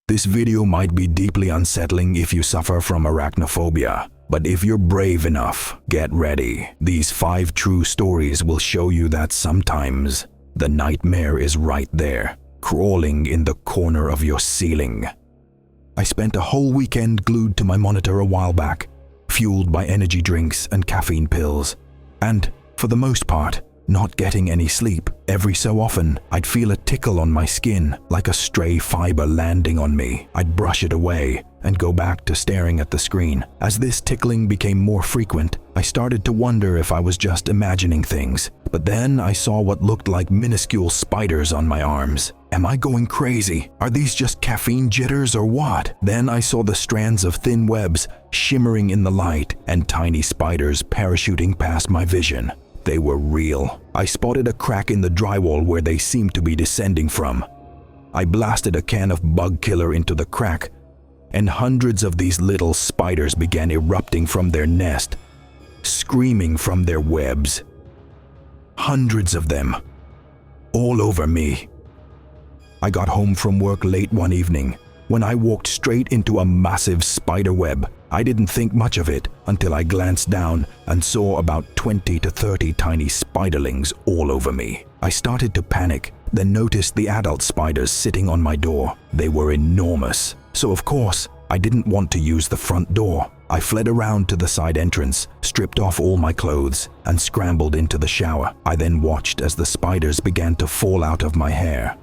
This video might be deeply unsettling if you suffer from arachnophobia, but if you're brave enough, get ready. These 5 true stories will show you that sometimes the nightmare is right there, crawling in the corner of your ceiling. I spent a whole weekend glued to my monitor a while back, fueled by energy drinks and caffeine pills, and, for the most part, not getting any sleep. Every so often, I'd feel a tickle on my skin, like a stray fiber landing on me. I'd brush it away and go back to staring at the screen. As this tickling became more frequent, I started to wonder if I was just imagining things. But then I saw what looked like minuscule spiders on my arms. Am I going crazy? Are these just caffeine jitters or what? Then I saw the strands of thin webs shimmering in the light and tiny spiders parachuting past my vision. They were real. I spotted a crack in the drywall where they seemed to be descending from. I blasted a can of bug killer into the crack, and hundreds of these little spiders began erupting from their nest, screaming from their webs. Hundreds of them, all over me. I got home from work late one evening when I walked straight into a massive spider web. I didn't think much of it until I glanced down and saw about 20 to 30 tiny spiderlings all over me. I started to panic, then noticed the adult spiders sitting on my door. They were enormous, so of course, I didn't want to use the front door. I fled around to the side entrance, stripped off all my clothes, and scrambled into the shower. I then watched as the spiders began to fall out of my hair.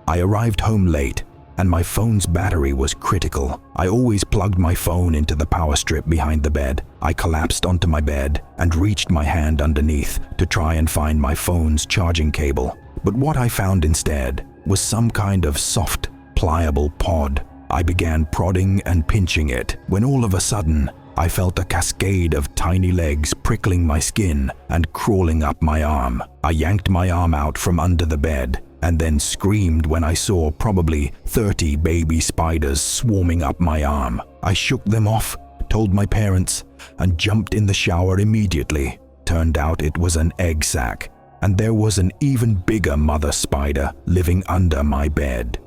I arrived home late, and my phone's battery was critical. I always plugged my phone into the power strip behind the bed. I collapsed onto my bed and reached my hand underneath to try and find my phone's charging cable. But what I found instead was some kind of soft, pliable pod. I began prodding and pinching it when all of a sudden, I felt a cascade of tiny legs prickling my skin and crawling up my arm. I yanked my arm out from under the bed and then screamed when I saw probably 30 baby spiders swarming up my arm. I shook them off, told my parents, and jumped in the shower immediately. Turned out it was an egg sac, and there was an even bigger mother spider living under my bed.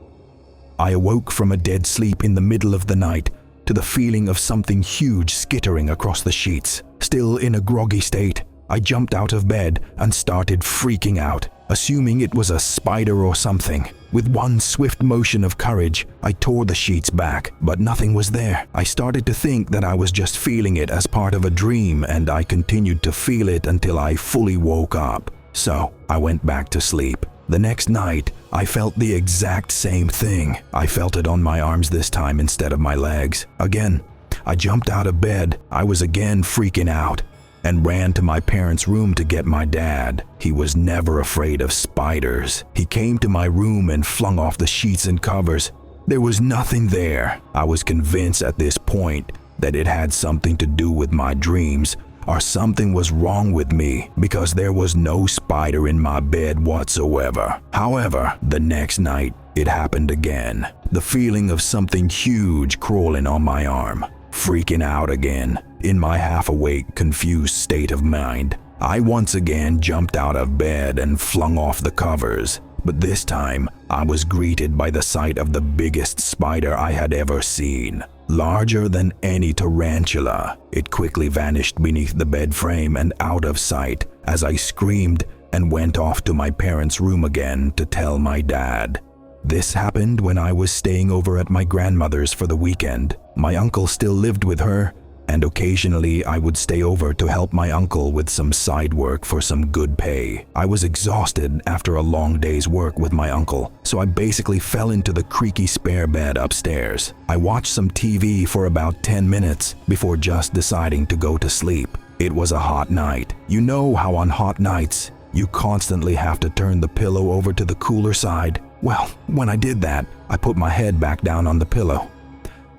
I awoke from a dead sleep in the middle of the night to the feeling of something huge skittering across the sheets. Still in a groggy state, I jumped out of bed and started freaking out, assuming it was a spider or something. With one swift motion of courage, I tore the sheets back, but nothing was there. I started to think that I was just feeling it as part of a dream, and I continued to feel it until I fully woke up. So, I went back to sleep. The next night, I felt the exact same thing. I felt it on my arms this time instead of my legs. Again, I jumped out of bed. I was again freaking out and ran to my parents' room to get my dad. He was never afraid of spiders. He came to my room and flung off the sheets and covers. There was nothing there. I was convinced at this point that it had something to do with my dreams, or something was wrong with me because there was no spider in my bed whatsoever. However, the next night, it happened again. The feeling of something huge crawling on my arm. Freaking out again. In my half-awake, confused state of mind, I once again jumped out of bed and flung off the covers. But this time, I was greeted by the sight of the biggest spider I had ever seen. Larger than any tarantula. It quickly vanished beneath the bed frame and out of sight as I screamed and went off to my parents' room again to tell my dad. This happened when I was staying over at my grandmother's for the weekend. My uncle still lived with her, and occasionally I would stay over to help my uncle with some side work for some good pay. I was exhausted after a long day's work with my uncle, so I basically fell into the creaky spare bed upstairs. I watched some TV for about 10 minutes before just deciding to go to sleep. It was a hot night. You know how on hot nights, you constantly have to turn the pillow over to the cooler side? Well, when I did that, I put my head back down on the pillow.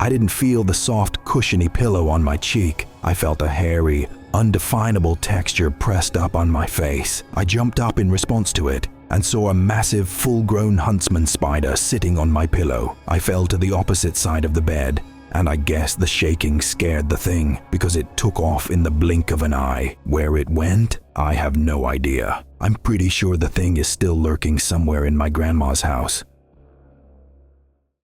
I didn't feel the soft, cushiony pillow on my cheek. I felt a hairy, undefinable texture pressed up on my face. I jumped up in response to it and saw a massive, full-grown huntsman spider sitting on my pillow. I fell to the opposite side of the bed, and I guess the shaking scared the thing because it took off in the blink of an eye. Where it went, I have no idea. I'm pretty sure the thing is still lurking somewhere in my grandma's house.